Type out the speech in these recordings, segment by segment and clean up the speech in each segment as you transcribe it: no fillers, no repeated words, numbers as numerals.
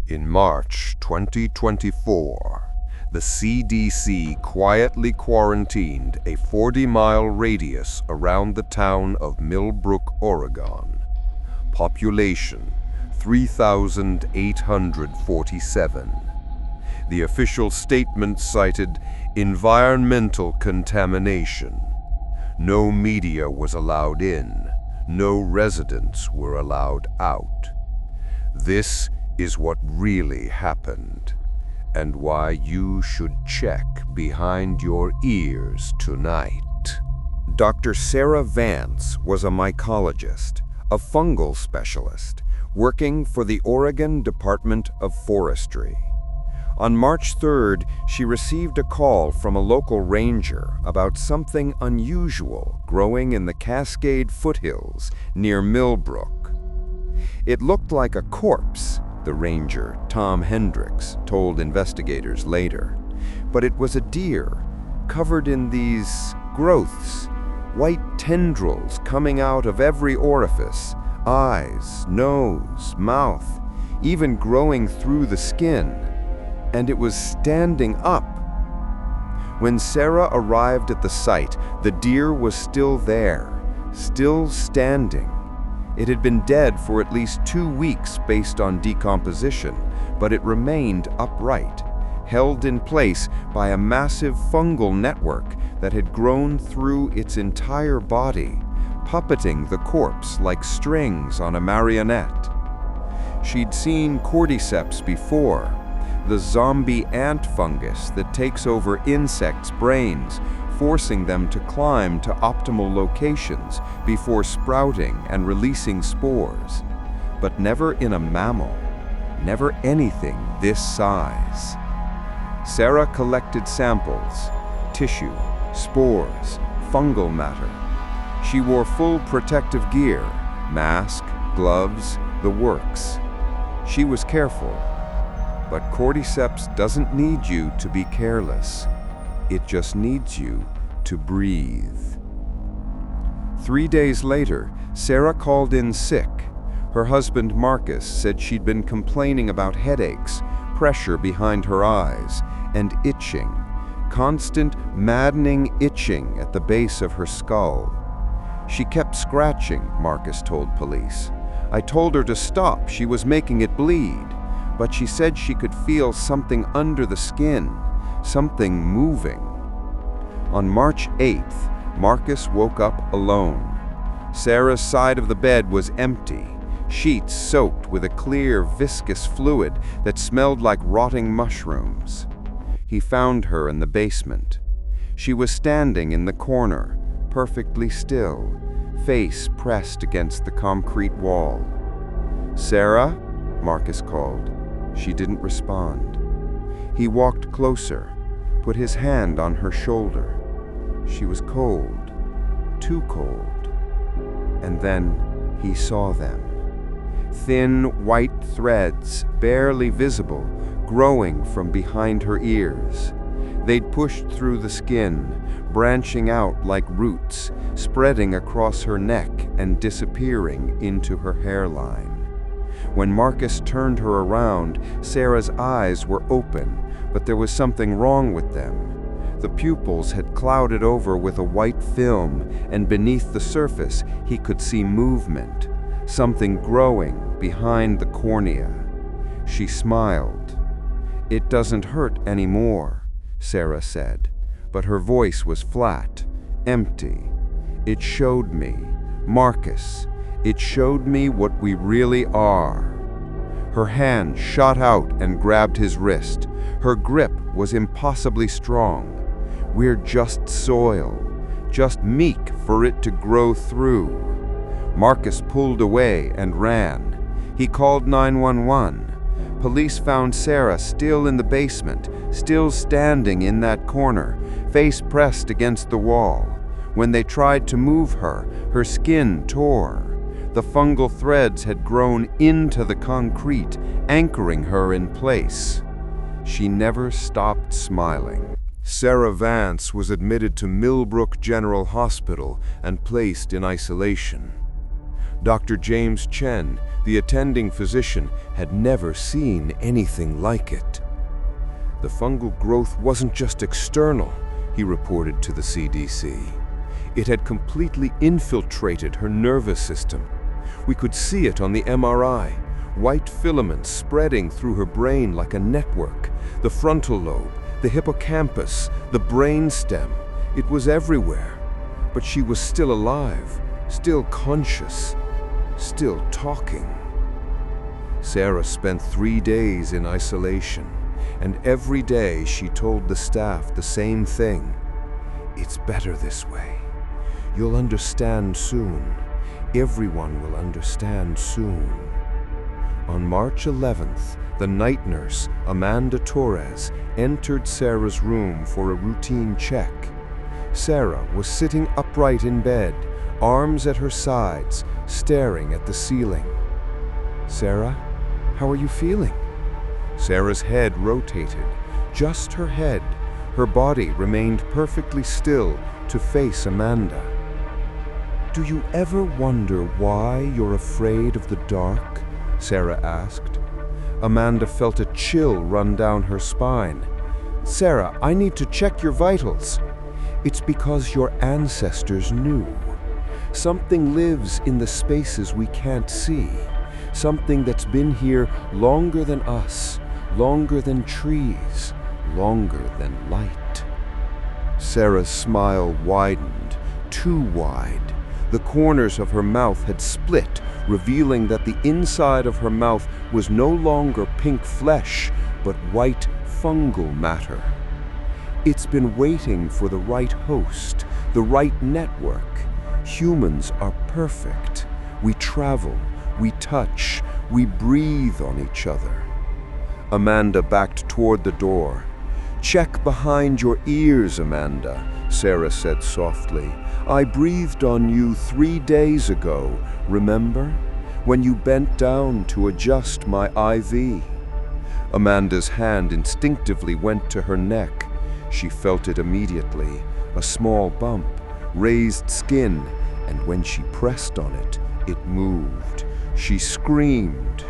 In March 2024, the CDC quietly quarantined a 40-mile radius around the town of Millbrook, Oregon. Population 3,847. The official statement cited environmental contamination. No media was allowed in. No residents were allowed out. This is what really happened, and why you should check behind your ears tonight. Dr. Sarah Vance was a mycologist, a fungal specialist, working for the Oregon Department of Forestry. On March 3rd, she received a call from a local ranger about something unusual growing in the Cascade foothills near Millbrook. It looked like a corpse, the ranger, Tom Hendricks, told investigators later. But it was a deer, covered in these growths, white tendrils coming out of every orifice, eyes, nose, mouth, even growing through the skin. And it was standing up. When Sarah arrived at the site, the deer was still there, still standing. It had been dead for at least 2 weeks based on decomposition, but it remained upright, held in place by a massive fungal network that had grown through its entire body, puppeting the corpse like strings on a marionette. She'd seen Cordyceps before, the zombie ant fungus that takes over insects' brains, forcing them to climb to optimal locations before sprouting and releasing spores. But never in a mammal, never anything this size. Sarah collected samples, tissue, spores, fungal matter. She wore full protective gear, mask, gloves, the works. She was careful. But Cordyceps doesn't need you to be careless. It just needs you to breathe. 3 days later, Sarah called in sick. Her husband, Marcus, said she'd been complaining about headaches, pressure behind her eyes, and itching. Constant, maddening itching at the base of her skull. She kept scratching, Marcus told police. I told her to stop, she was making it bleed. But she said she could feel something under the skin, something moving. On March 8th, Marcus woke up alone. Sarah's side of the bed was empty, sheets soaked with a clear, viscous fluid that smelled like rotting mushrooms. He found her in the basement. She was standing in the corner, perfectly still, face pressed against the concrete wall. "Sarah?" Marcus called. She didn't respond. He walked closer, put his hand on her shoulder. She was cold, too cold. And then he saw them. Thin white threads, barely visible, growing from behind her ears. They'd pushed through the skin, branching out like roots, spreading across her neck and disappearing into her hairline. When Marcus turned her around, Sarah's eyes were open, but there was something wrong with them. The pupils had clouded over with a white film, and beneath the surface he could see movement, something growing behind the cornea. She smiled. "It doesn't hurt anymore," Sarah said, but her voice was flat, empty. "It showed me, Marcus, it showed me what we really are." Her hand shot out and grabbed his wrist. Her grip was impossibly strong. "We're just soil, just meat for it to grow through." Marcus pulled away and ran. He called 911. Police found Sarah still in the basement, still standing in that corner, face pressed against the wall. When they tried to move her, her skin tore. The fungal threads had grown into the concrete, anchoring her in place. She never stopped smiling. Sarah Vance was admitted to Millbrook General Hospital and placed in isolation. Dr. James Chen, the attending physician, had never seen anything like it. The fungal growth wasn't just external, he reported to the CDC. It had completely infiltrated her nervous system. We could see it on the MRI, white filaments spreading through her brain like a network, the frontal lobe, the hippocampus, the brainstem. It was everywhere. But she was still alive, still conscious, still talking. Sarah spent 3 days in isolation, and every day she told the staff the same thing. It's better this way. You'll understand soon. Everyone will understand soon. On March 11th, the night nurse, Amanda Torres, entered Sarah's room for a routine check. Sarah was sitting upright in bed, arms at her sides, staring at the ceiling. "Sarah, how are you feeling?" Sarah's head rotated, just her head. Her body remained perfectly still to face Amanda. "Do you ever wonder why you're afraid of the dark?" Sarah asked. Amanda felt a chill run down her spine. "Sarah, I need to check your vitals." "It's because your ancestors knew. Something lives in the spaces we can't see. Something that's been here longer than us, longer than trees, longer than light." Sarah's smile widened, too wide. The corners of her mouth had split, revealing that the inside of her mouth was no longer pink flesh, but white fungal matter. It's been waiting for the right host, the right network. Humans are perfect. We travel, we touch, we breathe on each other. Amanda backed toward the door. "Check behind your ears, Amanda," Sarah said softly. "I breathed on you 3 days ago, remember? When you bent down to adjust my IV." Amanda's hand instinctively went to her neck. She felt it immediately, a small bump, raised skin, and when she pressed on it, it moved. She screamed.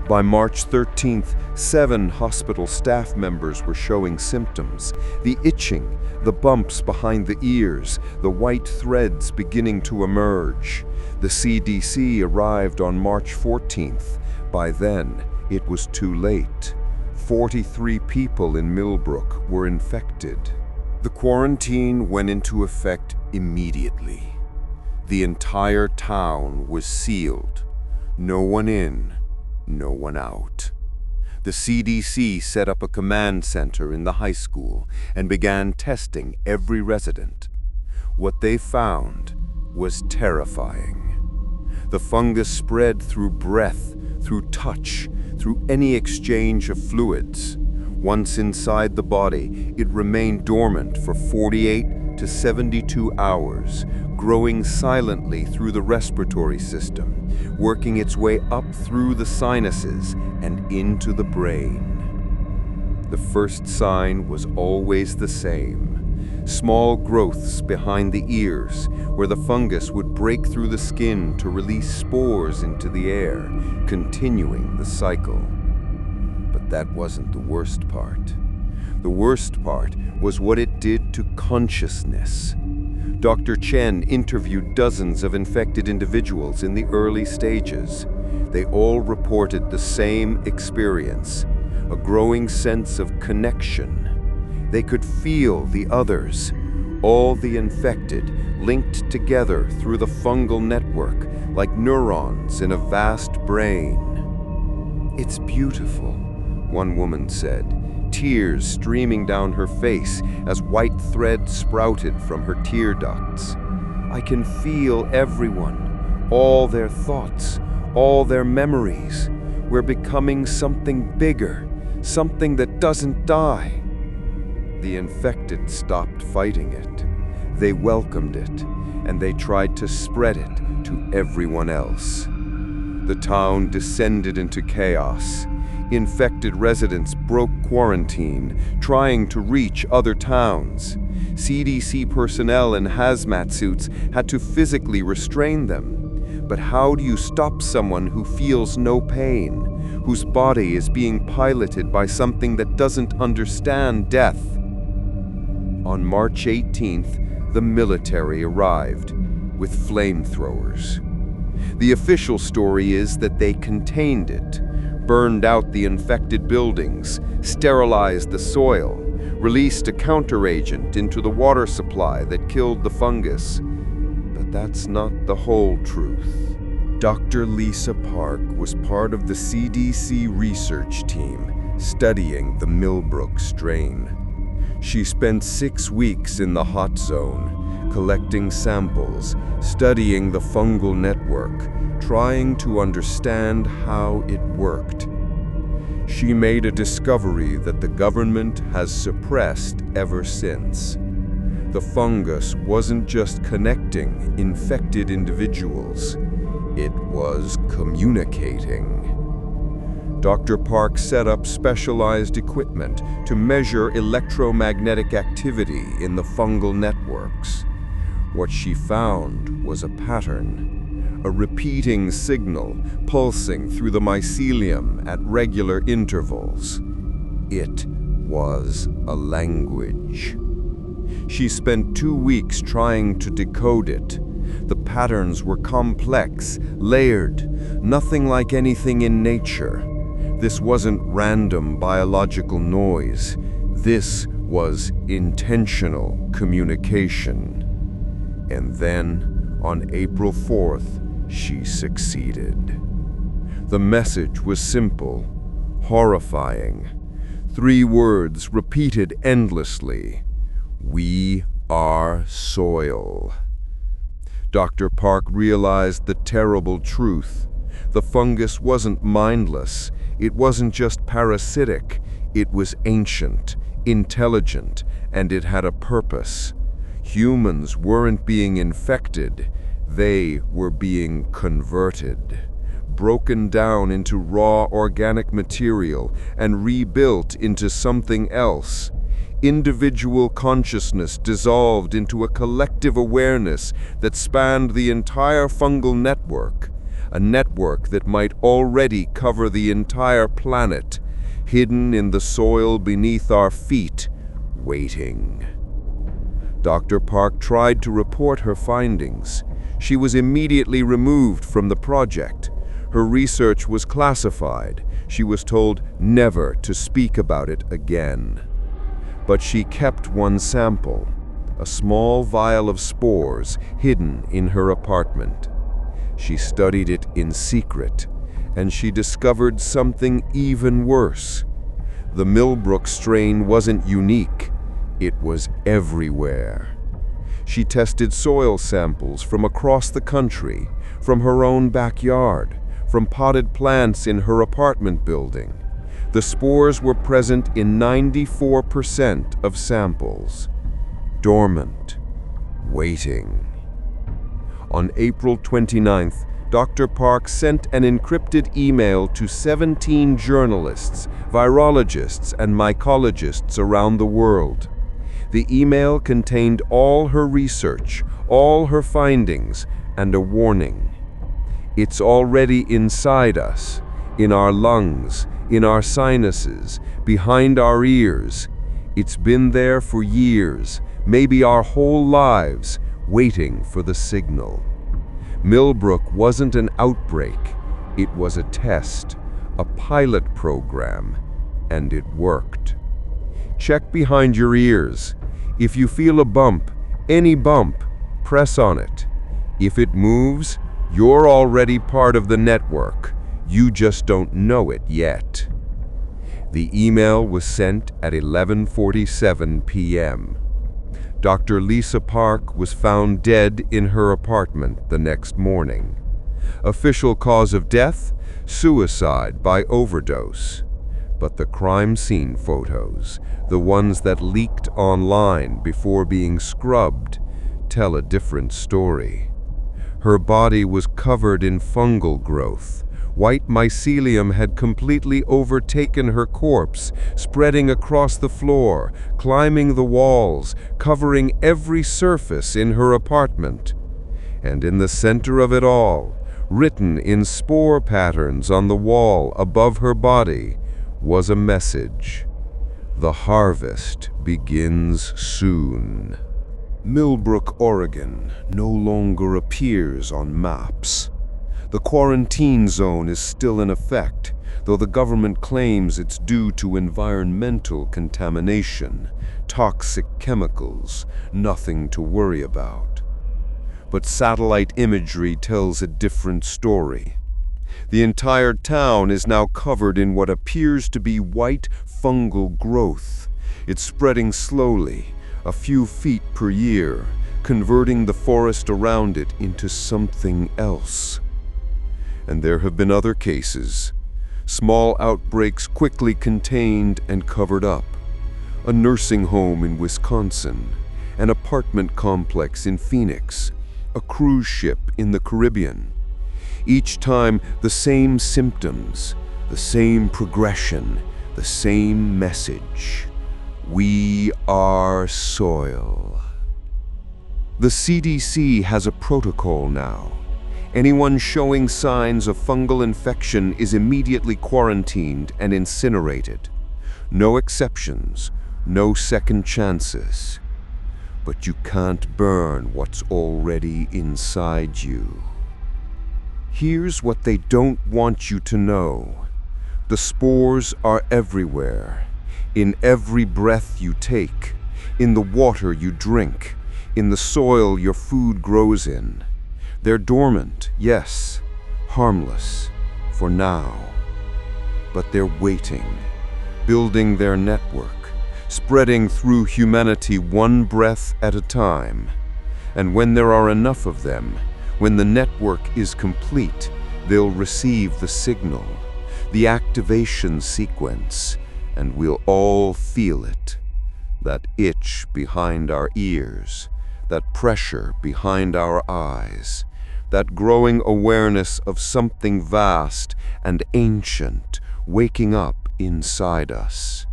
By March 13th, 7 hospital staff members were showing symptoms. The itching, the bumps behind the ears, the white threads beginning to emerge. The CDC arrived on March 14th. By then, it was too late. 43 people in Millbrook were infected. The quarantine went into effect immediately. The entire town was sealed. No one in, no one out. The CDC set up a command center in the high school and began testing every resident. What they found was terrifying. The fungus spread through breath, through touch, through any exchange of fluids. Once inside the body, it remained dormant for 48 to 72 hours, growing silently through the respiratory system, working its way up through the sinuses and into the brain. The first sign was always the same. Small growths behind the ears, where the fungus would break through the skin to release spores into the air, continuing the cycle. But that wasn't the worst part. The worst part was what it did to consciousness. Dr. Chen interviewed dozens of infected individuals in the early stages. They all reported the same experience, a growing sense of connection. They could feel the others, all the infected, linked together through the fungal network like neurons in a vast brain. "It's beautiful," one woman said, tears streaming down her face as white thread sprouted from her tear ducts. "I can feel everyone, all their thoughts, all their memories. We're becoming something bigger, something that doesn't die." The infected stopped fighting it. They welcomed it, and they tried to spread it to everyone else. The town descended into chaos. Infected residents broke quarantine, trying to reach other towns. CDC personnel in hazmat suits had to physically restrain them. But how do you stop someone who feels no pain, whose body is being piloted by something that doesn't understand death? On March 18th, the military arrived with flamethrowers. The official story is that they contained it, burned out the infected buildings, sterilized the soil, released a counteragent into the water supply that killed the fungus. But that's not the whole truth. Dr. Lisa Park was part of the CDC research team studying the Millbrook strain. She spent 6 weeks in the hot zone, collecting samples, studying the fungal network, trying to understand how it worked. She made a discovery that the government has suppressed ever since. The fungus wasn't just connecting infected individuals, it was communicating. Dr. Park set up specialized equipment to measure electromagnetic activity in the fungal networks. What she found was a pattern, a repeating signal pulsing through the mycelium at regular intervals. It was a language. She spent 2 weeks trying to decode it. The patterns were complex, layered, nothing like anything in nature. This wasn't random biological noise. This was intentional communication. And then, on April 4th, she succeeded. The message was simple, horrifying. 3 words repeated endlessly. We are soil. Dr. Park realized the terrible truth. The fungus wasn't mindless. It wasn't just parasitic. It was ancient, intelligent, and it had a purpose. Humans weren't being infected. They were being converted, broken down into raw organic material and rebuilt into something else. Individual consciousness dissolved into a collective awareness that spanned the entire fungal network, a network that might already cover the entire planet, hidden in the soil beneath our feet, waiting. Dr. Park tried to report her findings. She was immediately removed from the project. Her research was classified. She was told never to speak about it again. But she kept one sample, a small vial of spores hidden in her apartment. She studied it in secret, and she discovered something even worse. The Millbrook strain wasn't unique. It was everywhere. She tested soil samples from across the country, from her own backyard, from potted plants in her apartment building. The spores were present in 94% of samples, dormant, waiting. On April 29th, Dr. Park sent an encrypted email to 17 journalists, virologists, and mycologists around the world. The email contained all her research, all her findings, and a warning. It's already inside us, in our lungs, in our sinuses, behind our ears. It's been there for years, maybe our whole lives, waiting for the signal. Millbrook wasn't an outbreak. It was a test, a pilot program, and it worked. Check behind your ears. If you feel a bump, any bump, press on it. If it moves, you're already part of the network. You just don't know it yet. The email was sent at 11:47 p.m. Dr. Lisa Park was found dead in her apartment the next morning. Official cause of death? Suicide by overdose. But the crime scene photos, the ones that leaked online before being scrubbed, tell a different story. Her body was covered in fungal growth. White mycelium had completely overtaken her corpse, spreading across the floor, climbing the walls, covering every surface in her apartment. And in the center of it all, Written in spore patterns on the wall above her body was a message. The harvest begins soon. Millbrook, Oregon, no longer appears on maps. The quarantine zone is still in effect, though the government claims it's due to environmental contamination, toxic chemicals, nothing to worry about. But satellite imagery tells a different story. The entire town is now covered in what appears to be white fungal growth. It's spreading slowly, a few feet per year, converting the forest around it into something else. And there have been other cases. Small outbreaks quickly contained and covered up. A nursing home in Wisconsin, an apartment complex in Phoenix, a cruise ship in the Caribbean. Each time, the same symptoms, the same progression, the same message. We are soil. The CDC has a protocol now. Anyone showing signs of fungal infection is immediately quarantined and incinerated. No exceptions, no second chances. But you can't burn what's already inside you. Here's what they don't want you to know. The spores are everywhere. In every breath you take, in the water you drink, in the soil your food grows in. They're dormant, yes, harmless, for now. But they're waiting, building their network, spreading through humanity one breath at a time. And when there are enough of them, when the network is complete, they'll receive the signal, the activation sequence, and we'll all feel it. That itch behind our ears, that pressure behind our eyes, that growing awareness of something vast and ancient waking up inside us.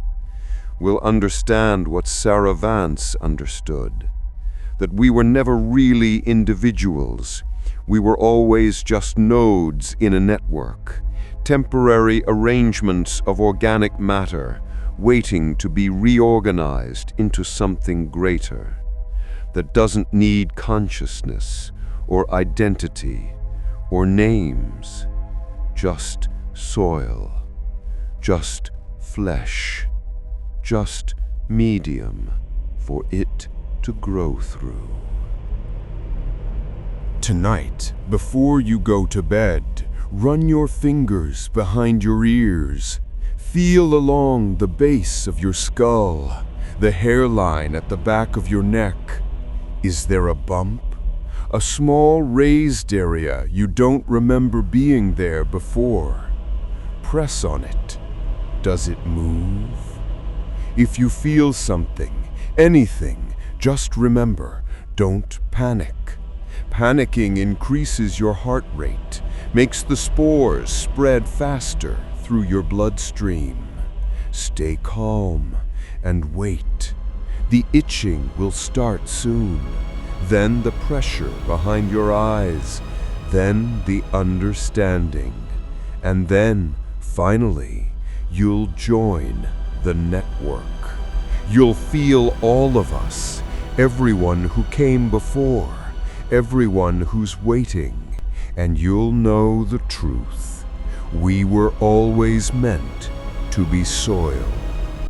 We'll understand what Sarah Vance understood, that we were never really individuals. We were always just nodes in a network, temporary arrangements of organic matter waiting to be reorganized into something greater that doesn't need consciousness or identity or names, just soil, just flesh, just medium for it to grow through. Tonight, before you go to bed, run your fingers behind your ears. Feel along the base of your skull, the hairline at the back of your neck. Is there a bump? A small raised area you don't remember being there before? Press on it. Does it move? If you feel something, anything, just remember, don't panic. Panicking increases your heart rate, makes the spores spread faster through your bloodstream. Stay calm and wait. The itching will start soon, then the pressure behind your eyes, then the understanding, and then, finally, you'll join the network. You'll feel all of us, everyone who came before, everyone who's waiting, and you'll know the truth. We were always meant to be soil.